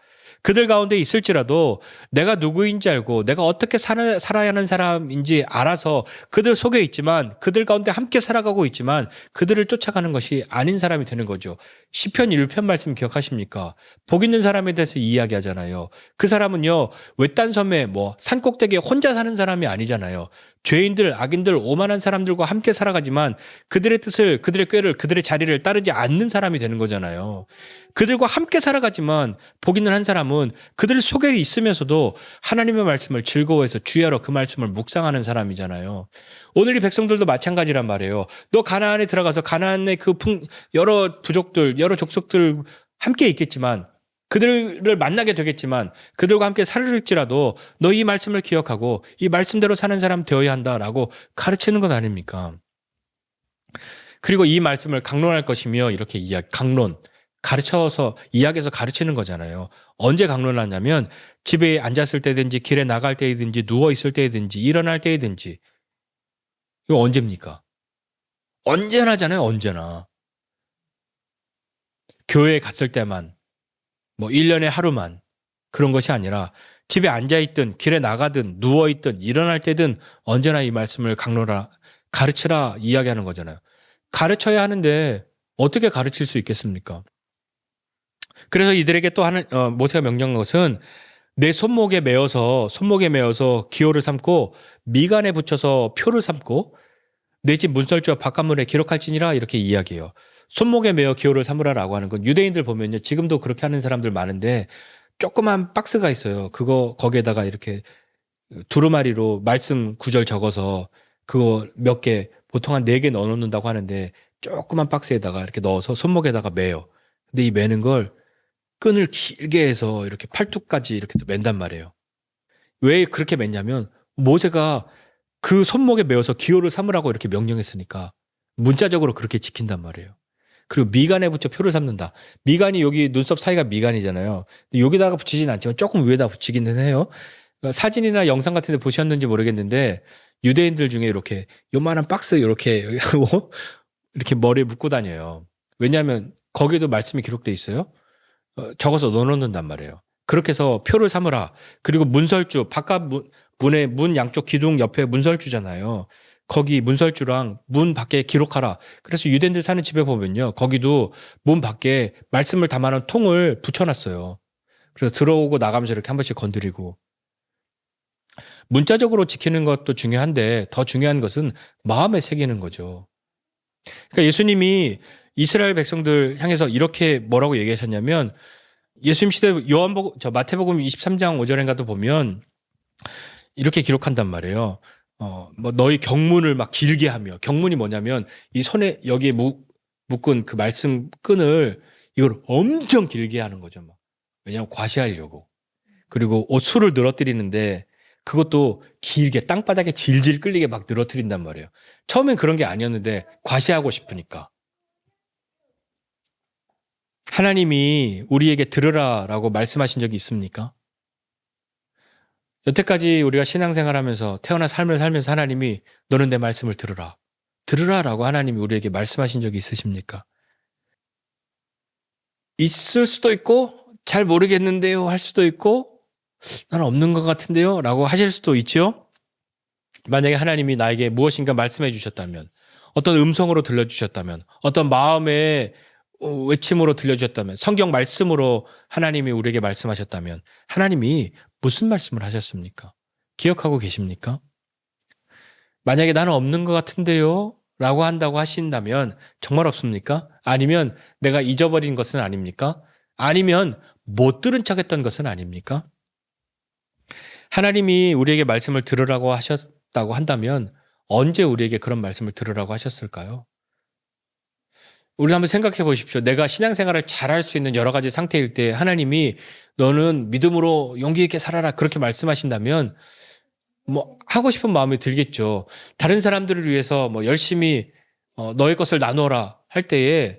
그들 가운데 있을지라도 내가 누구인지 알고 내가 어떻게 살아야 하는 사람인지 알아서 그들 속에 있지만 그들 가운데 함께 살아가고 있지만 그들을 쫓아가는 것이 아닌 사람이 되는 거죠. 시편 1편 말씀 기억하십니까? 복 있는 사람에 대해서 이야기하잖아요. 그 사람은요, 외딴 섬에 산 꼭대기에 혼자 사는 사람이 아니잖아요. 죄인들, 악인들, 오만한 사람들과 함께 살아가지만 그들의 뜻을, 그들의 꾀를, 그들의 자리를 따르지 않는 사람이 되는 거잖아요. 그들과 함께 살아가지만 복 있는 한 사람은 그들 속에 있으면서도 하나님의 말씀을 즐거워해서 주야로 그 말씀을 묵상하는 사람이잖아요. 오늘 이 백성들도 마찬가지란 말이에요. 너 가나안에 들어가서 가나안의 여러 부족들, 여러 족속들 함께 있겠지만 그들을 만나게 되겠지만 그들과 함께 살을지라도 너 이 말씀을 기억하고 이 말씀대로 사는 사람 되어야 한다라고 가르치는 것 아닙니까? 그리고 이 말씀을 강론할 것이며 이렇게 강론, 가르쳐서 이야기해서 가르치는 거잖아요. 언제 강론하냐면 집에 앉았을 때든지 길에 나갈 때이든지 누워있을 때이든지 일어날 때이든지. 이거 언제입니까? 언제나잖아요. 언제나. 교회에 갔을 때만 1년에 하루만 그런 것이 아니라 집에 앉아있든 길에 나가든 누워있든 일어날 때든 언제나 이 말씀을 가르치라 이야기하는 거잖아요. 가르쳐야 하는데 어떻게 가르칠 수 있겠습니까? 그래서 이들에게 또 모세가 명령한 것은 내 손목에 메어서 기호를 삼고 미간에 붙여서 표를 삼고 내 집 문설주와 바깥문에 기록할지니라 이렇게 이야기해요. 손목에 메어 기호를 삼으라라고 하는 건 유대인들 보면요. 지금도 그렇게 하는 사람들 많은데 조그만 박스가 있어요. 거기에다가 이렇게 두루마리로 말씀 구절 적어서 그거 몇 개, 보통 한 4개 넣어 놓는다고 하는데 조그만 박스에다가 이렇게 넣어서 손목에다가 매요. 근데 이 매는 걸 끈을 길게 해서 이렇게 팔뚝까지 이렇게 맨단 말이에요. 왜 그렇게 맸냐면 모세가 그 손목에 메어서 기호를 삼으라고 이렇게 명령했으니까 문자적으로 그렇게 지킨단 말이에요. 그리고 미간에 붙여 표를 삼는다. 미간이 여기 눈썹 사이가 미간이잖아요. 여기다가 붙이진 않지만 조금 위에다 붙이기는 해요. 사진이나 영상 같은 데 보셨는지 모르겠는데 유대인들 중에 이렇게 요만한 박스 이렇게 이렇게 머리에 묶고 다녀요. 왜냐하면 거기에도 말씀이 기록돼 있어요. 적어서 넣어놓는단 말이에요. 그렇게 해서 표를 삼으라. 그리고 문설주, 바깥 문의 문 양쪽 기둥 옆에 문설주잖아요. 거기 문설주랑 문 밖에 기록하라. 그래서 유대인들 사는 집에 보면요. 거기도 문 밖에 말씀을 담아놓은 통을 붙여놨어요. 그래서 들어오고 나가면서 이렇게 한 번씩 건드리고. 문자적으로 지키는 것도 중요한데 더 중요한 것은 마음에 새기는 거죠. 그러니까 예수님이 이스라엘 백성들 향해서 이렇게 뭐라고 얘기하셨냐면 예수님 시대 마태복음 23장 5절인가도 보면 이렇게 기록한단 말이에요. 너희 경문을 막 길게 하며, 경문이 뭐냐면 이 손에 여기에 묶은 그 말씀 끈을 이걸 엄청 길게 하는 거죠. 왜냐하면 과시하려고. 그리고 옷수를 늘어뜨리는데 그것도 길게 땅바닥에 질질 끌리게 막 늘어뜨린단 말이에요. 처음엔 그런 게 아니었는데 과시하고 싶으니까. 하나님이 우리에게 들으라라고 말씀하신 적이 있습니까? 여태까지 우리가 신앙생활하면서 태어난 삶을 살면서 하나님이 너는 내 말씀을 들으라. 들으라라고 하나님이 우리에게 말씀하신 적이 있으십니까? 있을 수도 있고 잘 모르겠는데요 할 수도 있고 나는 없는 것 같은데요 라고 하실 수도 있죠. 만약에 하나님이 나에게 무엇인가 말씀해 주셨다면, 어떤 음성으로 들려주셨다면, 어떤 마음의 외침으로 들려주셨다면, 성경 말씀으로 하나님이 우리에게 말씀하셨다면 하나님이 무슨 말씀을 하셨습니까? 기억하고 계십니까? 만약에 나는 없는 것 같은데요 라고 한다고 하신다면 정말 없습니까? 아니면 내가 잊어버린 것은 아닙니까? 아니면 못 들은 척했던 것은 아닙니까? 하나님이 우리에게 말씀을 들으라고 하셨다고 한다면 언제 우리에게 그런 말씀을 들으라고 하셨을까요? 우리 한번 생각해 보십시오. 내가 신앙생활을 잘할 수 있는 여러 가지 상태일 때 하나님이 너는 믿음으로 용기 있게 살아라 그렇게 말씀하신다면 뭐 하고 싶은 마음이 들겠죠. 다른 사람들을 위해서 뭐 열심히 너의 것을 나눠라 할 때에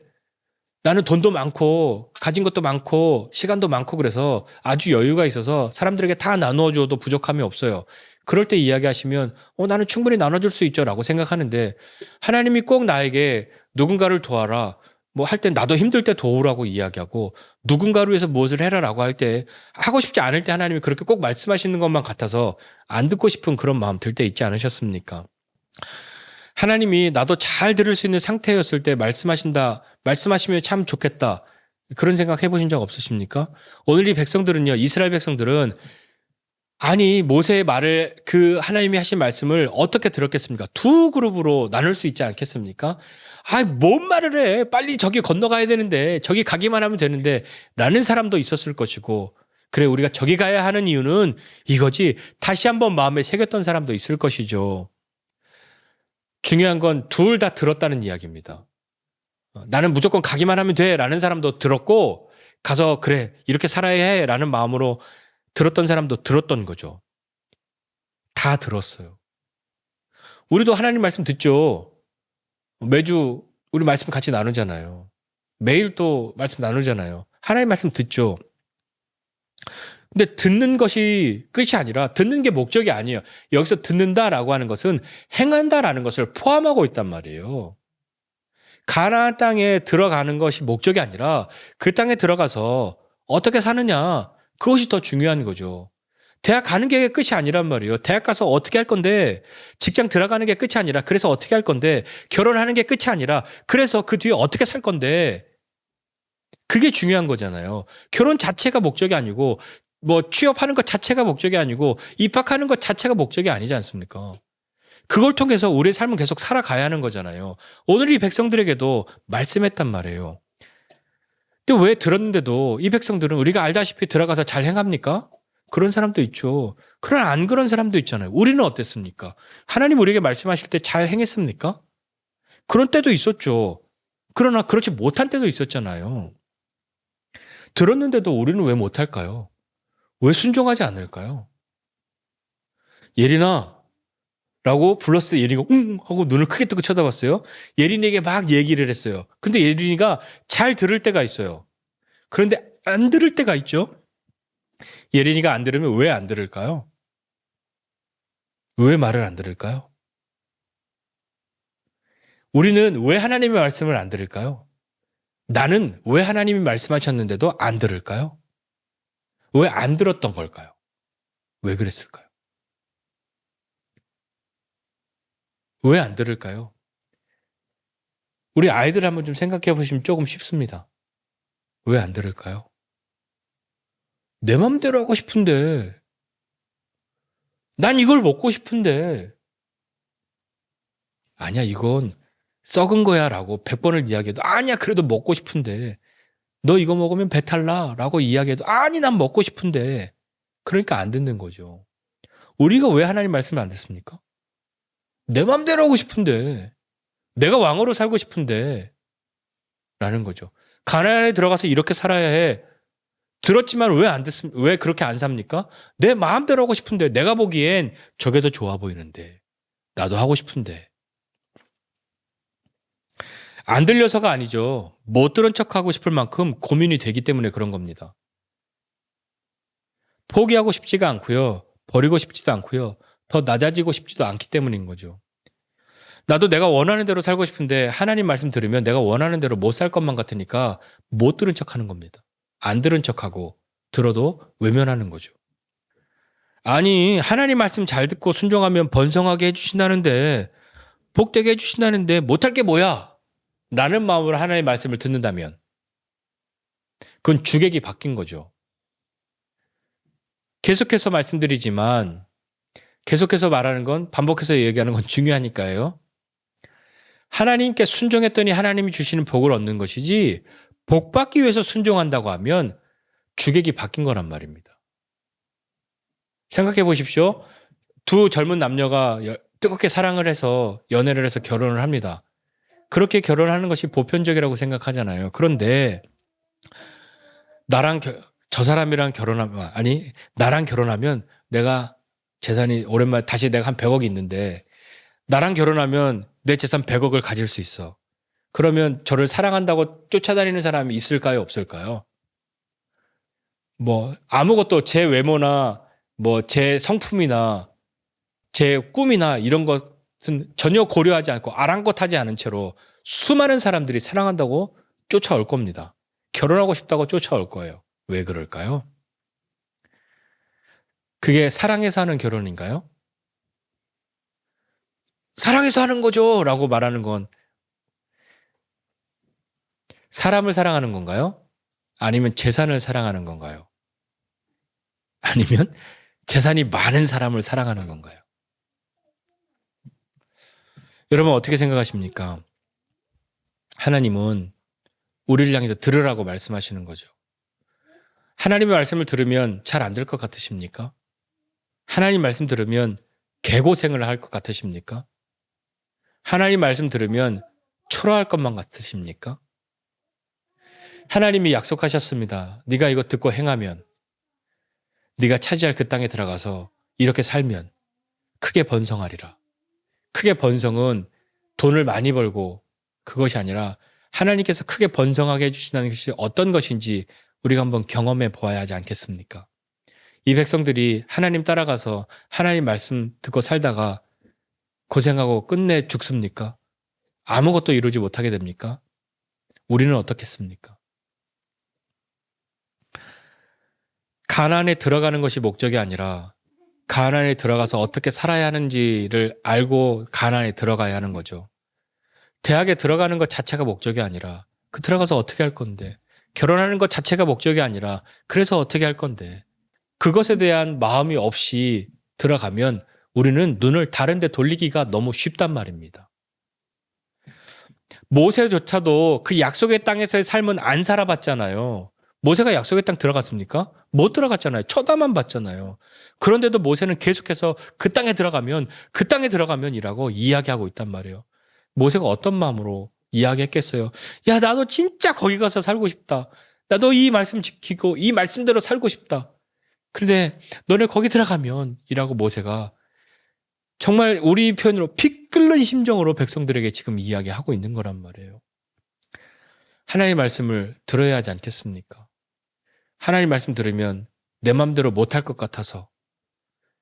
나는 돈도 많고 가진 것도 많고 시간도 많고 그래서 아주 여유가 있어서 사람들에게 다 나누어 주어도 부족함이 없어요. 그럴 때 이야기하시면 나는 충분히 나눠줄 수 있죠 라고 생각하는데 하나님이 꼭 나에게 누군가를 도와라 뭐 할 땐 나도 힘들 때 도우라고 이야기하고 누군가를 위해서 무엇을 해라라고 할 때 하고 싶지 않을 때 하나님이 그렇게 꼭 말씀하시는 것만 같아서 안 듣고 싶은 그런 마음 들 때 있지 않으셨습니까? 하나님이 나도 잘 들을 수 있는 상태였을 때 말씀하시면 참 좋겠다. 그런 생각 해보신 적 없으십니까? 오늘 이 백성들은요, 이스라엘 백성들은 아니 모세의 말을 그 하나님이 하신 말씀을 어떻게 들었겠습니까? 두 그룹으로 나눌 수 있지 않겠습니까? 뭔 말을 해? 빨리 저기 건너가야 되는데 저기 가기만 하면 되는데 라는 사람도 있었을 것이고 그래 우리가 저기 가야 하는 이유는 이거지 다시 한번 마음에 새겼던 사람도 있을 것이죠. 중요한 건 둘 다 들었다는 이야기입니다. 나는 무조건 가기만 하면 돼 라는 사람도 들었고 가서 그래 이렇게 살아야 해 라는 마음으로 들었던 사람도 들었던 거죠. 다 들었어요. 우리도 하나님 말씀 듣죠. 매주 우리 말씀 같이 나누잖아요. 매일 또 말씀 나누잖아요. 하나님 말씀 듣죠. 근데 듣는 것이 끝이 아니라 듣는 게 목적이 아니에요. 여기서 듣는다라고 하는 것은 행한다라는 것을 포함하고 있단 말이에요. 가나안 땅에 들어가는 것이 목적이 아니라 그 땅에 들어가서 어떻게 사느냐 그것이 더 중요한 거죠. 대학 가는 게 끝이 아니란 말이에요. 대학 가서 어떻게 할 건데 직장 들어가는 게 끝이 아니라 그래서 어떻게 할 건데 결혼하는 게 끝이 아니라 그래서 그 뒤에 어떻게 살 건데 그게 중요한 거잖아요. 결혼 자체가 목적이 아니고 뭐 취업하는 것 자체가 목적이 아니고 입학하는 것 자체가 목적이 아니지 않습니까? 그걸 통해서 우리의 삶은 계속 살아가야 하는 거잖아요. 오늘 이 백성들에게도 말씀했단 말이에요. 근데 왜 들었는데도 이 백성들은 우리가 알다시피 들어가서 잘 행합니까? 그런 사람도 있죠. 그러나 안 그런 사람도 있잖아요. 우리는 어땠습니까? 하나님 우리에게 말씀하실 때 잘 행했습니까? 그런 때도 있었죠. 그러나 그렇지 못한 때도 있었잖아요. 들었는데도 우리는 왜 못할까요? 왜 순종하지 않을까요? 예린아 라고 불렀을 때 예린이가 하고 눈을 크게 뜨고 쳐다봤어요. 예린이에게 막 얘기를 했어요. 근데 예린이가 잘 들을 때가 있어요. 그런데 안 들을 때가 있죠. 예린이가 안 들으면 왜 안 들을까요? 왜 말을 안 들을까요? 우리는 왜 하나님의 말씀을 안 들을까요? 나는 왜 하나님이 말씀하셨는데도 안 들을까요? 왜 안 들었던 걸까요? 왜 그랬을까요? 왜 안 들을까요? 우리 아이들 한번 좀 생각해 보시면 조금 쉽습니다. 왜 안 들을까요? 내 맘대로 하고 싶은데, 난 이걸 먹고 싶은데, 아니야, 이건 썩은 거야 라고 100번을 이야기해도, 아니야, 그래도 먹고 싶은데, 너 이거 먹으면 배탈 나 라고 이야기해도, 아니, 난 먹고 싶은데, 그러니까 안 듣는 거죠. 우리가 왜 하나님 말씀을 안 듣습니까? 내 맘대로 하고 싶은데, 내가 왕으로 살고 싶은데, 라는 거죠. 가나안에 들어가서 이렇게 살아야 해. 들었지만 왜 그렇게 안 삽니까? 내 마음대로 하고 싶은데, 내가 보기엔 저게 더 좋아 보이는데, 나도 하고 싶은데. 안 들려서가 아니죠. 못 들은 척 하고 싶을 만큼 고민이 되기 때문에 그런 겁니다. 포기하고 싶지가 않고요. 버리고 싶지도 않고요. 더 낮아지고 싶지도 않기 때문인 거죠. 나도 내가 원하는 대로 살고 싶은데 하나님 말씀 들으면 내가 원하는 대로 못 살 것만 같으니까 못 들은 척 하는 겁니다. 안 들은 척하고 들어도 외면하는 거죠. 아니 하나님 말씀 잘 듣고 순종하면 번성하게 해주신다는데 복되게 해주신다는데 못할 게 뭐야? 라는 마음으로 하나님의 말씀을 듣는다면 그건 주객이 바뀐 거죠. 계속해서 말씀드리지만 계속해서 말하는 건 반복해서 얘기하는 건 중요하니까요. 하나님께 순종했더니 하나님이 주시는 복을 얻는 것이지 복 받기 위해서 순종한다고 하면 주객이 바뀐 거란 말입니다. 생각해 보십시오. 두 젊은 남녀가 뜨겁게 사랑을 해서 연애를 해서 결혼을 합니다. 그렇게 결혼하는 것이 보편적이라고 생각하잖아요. 그런데 저 사람이랑 결혼하면, 아니 나랑 결혼하면 내가 재산이 오랜만에 다시 내가 한 100억이 있는데 나랑 결혼하면 내 재산 100억을 가질 수 있어. 그러면 저를 사랑한다고 쫓아다니는 사람이 있을까요? 없을까요? 뭐 아무것도 제 외모나 뭐 제 성품이나 제 꿈이나 이런 것은 전혀 고려하지 않고 아랑곳하지 않은 채로 수많은 사람들이 사랑한다고 쫓아올 겁니다. 결혼하고 싶다고 쫓아올 거예요. 왜 그럴까요? 그게 사랑해서 하는 결혼인가요? 사랑해서 하는 거죠 라고 말하는 건 사람을 사랑하는 건가요? 아니면 재산을 사랑하는 건가요? 아니면 재산이 많은 사람을 사랑하는 건가요? 여러분 어떻게 생각하십니까? 하나님은 우리를 향해서 들으라고 말씀하시는 거죠. 하나님의 말씀을 들으면 잘 안 될 것 같으십니까? 하나님 말씀 들으면 개고생을 할 것 같으십니까? 하나님 말씀 들으면 초라할 것만 같으십니까? 하나님이 약속하셨습니다. 네가 이거 듣고 행하면, 네가 차지할 그 땅에 들어가서 이렇게 살면 크게 번성하리라. 크게 번성은 돈을 많이 벌고 그것이 아니라 하나님께서 크게 번성하게 해주신다는 것이 어떤 것인지 우리가 한번 경험해 보아야 하지 않겠습니까? 이 백성들이 하나님 따라가서 하나님 말씀 듣고 살다가 고생하고 끝내 죽습니까? 아무것도 이루지 못하게 됩니까? 우리는 어떻겠습니까? 가나안에 들어가는 것이 목적이 아니라 가나안에 들어가서 어떻게 살아야 하는지를 알고 가나안에 들어가야 하는 거죠. 대학에 들어가는 것 자체가 목적이 아니라 그 들어가서 어떻게 할 건데, 결혼하는 것 자체가 목적이 아니라 그래서 어떻게 할 건데, 그것에 대한 마음이 없이 들어가면 우리는 눈을 다른 데 돌리기가 너무 쉽단 말입니다. 모세조차도 그 약속의 땅에서의 삶은 안 살아봤잖아요. 모세가 약속의 땅 들어갔습니까? 못 들어갔잖아요. 쳐다만 봤잖아요. 그런데도 모세는 계속해서 그 땅에 들어가면이라고 이야기하고 있단 말이에요. 모세가 어떤 마음으로 이야기했겠어요? 야, 나도 진짜 거기 가서 살고 싶다. 나도 이 말씀 지키고 이 말씀대로 살고 싶다. 그런데 너네 거기 들어가면 이라고 모세가 정말 우리 표현으로 피 끓는 심정으로 백성들에게 지금 이야기하고 있는 거란 말이에요. 하나님의 말씀을 들어야 하지 않겠습니까? 하나님 말씀 들으면 내 맘대로 못할 것 같아서,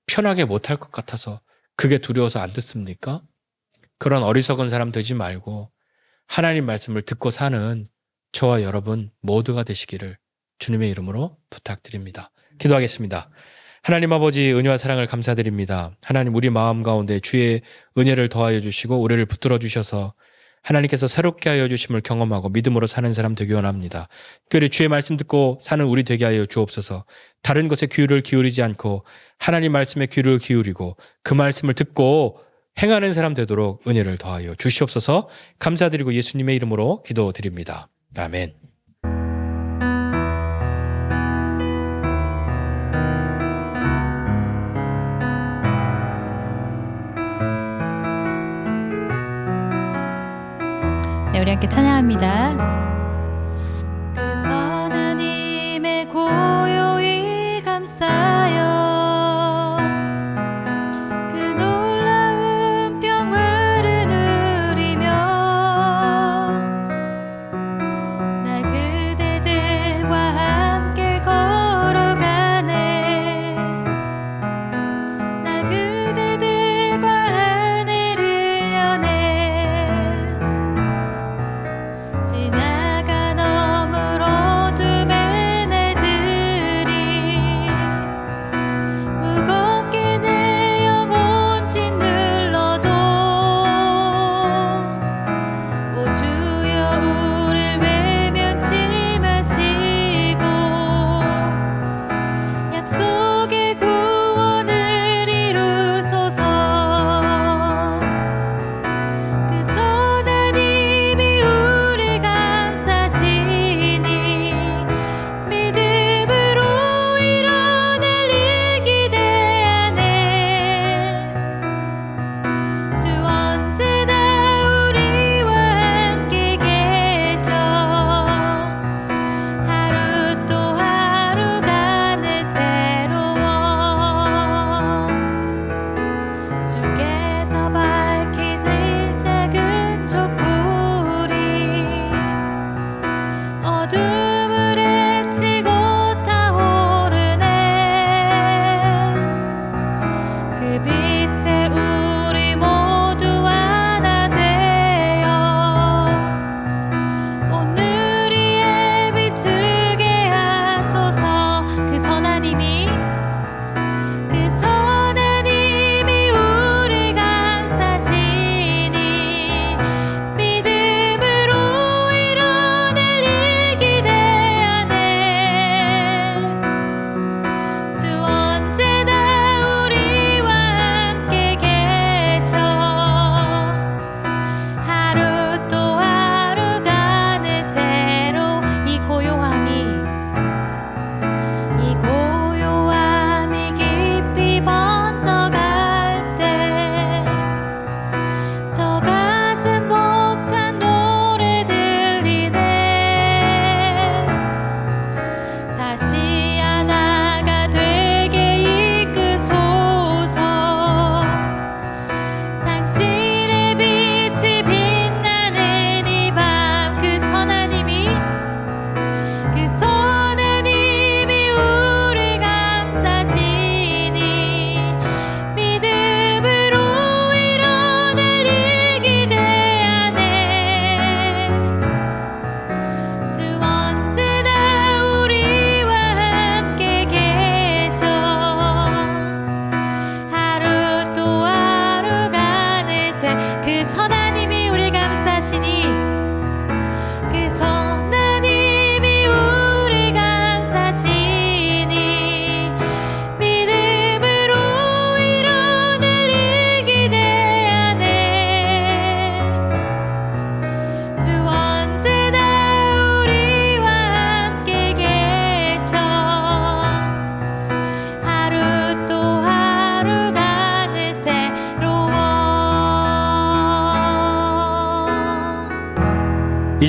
편하게 못할 것 같아서 그게 두려워서 안 듣습니까? 그런 어리석은 사람 되지 말고 하나님 말씀을 듣고 사는 저와 여러분 모두가 되시기를 주님의 이름으로 부탁드립니다. 기도하겠습니다. 하나님 아버지, 은혜와 사랑을 감사드립니다. 하나님, 우리 마음 가운데 주의 은혜를 더하여 주시고 우리를 붙들어 주셔서 하나님께서 새롭게 하여 주심을 경험하고 믿음으로 사는 사람 되기 원합니다. 특별히 주의 말씀 듣고 사는 우리 되게 하여 주옵소서. 다른 것에 귀를 기울이지 않고 하나님 말씀에 귀를 기울이고 그 말씀을 듣고 행하는 사람 되도록 은혜를 더하여 주시옵소서. 감사드리고 예수님의 이름으로 기도드립니다. 아멘. 네, 우리 함께 찬양합니다. 그 선하님의 고요히 감싸요 그 놀라운 평화를 누리며 나 그대들과 함께 걸어가네 나 그대들과 하늘을 여네 지나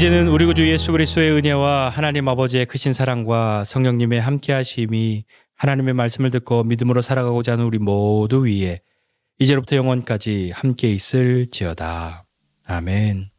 이제는 우리 구주 예수 그리스도의 은혜와 하나님 아버지의 크신 사랑과 성령님의 함께하심이 하나님의 말씀을 듣고 믿음으로 살아가고자 하는 우리 모두 위에 이제로부터 영원까지 함께 있을지어다. 아멘.